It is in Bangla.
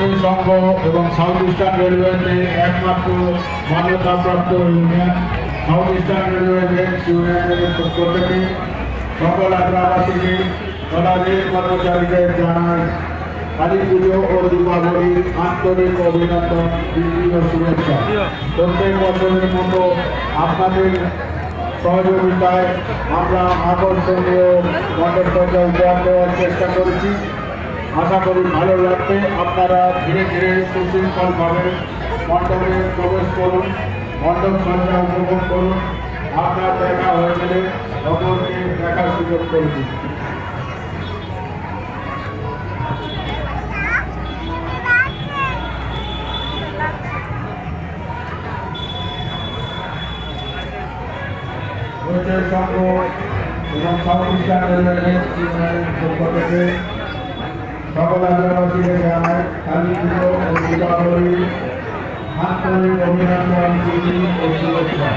হোটেল সংঘ এবং সাউথ ইস্টার্ন রেলওয়েতে একমাত্র মান্যতাপ্রাপ্ত union south eastern railway range ইউনিয়নের পক্ষ থেকে সকল আগ্রাবাসীকে পদাধিক কর্মচারীদের জানাই কালী পুজো ও দীপাবলির আন্তরিক অভিনন্দন, প্রীতি ও শুভেচ্ছা। প্রত্যেক বছরের মতো আপনাদের সহযোগিতায় আমরা আকর্ষণীয় মণ্ডপসজ্জা উপহার দেওয়ার চেষ্টা করেছি। আশা করি ভালো লাগবে। আপনারা ধীরে ধীরে সুশৃঙ্খলভাবে মণ্ডপে প্রবেশ করুন, মণ্ডপ সজ্জা উপভোগ করুন। আপনার দেখা হয়ে গেলে অপরকে দেখার সুযোগ করে দিন। হোটেল সংঘ এবং সাউথ ইস্টার্ন রেলওয়ে পক্ষ থেকে সকল আগ্রাবাসীকে জানায় কালী পুজো ও দীপাবলির আন্তরিক অভিনন্দন, প্রীতি ও শুভেচ্ছা।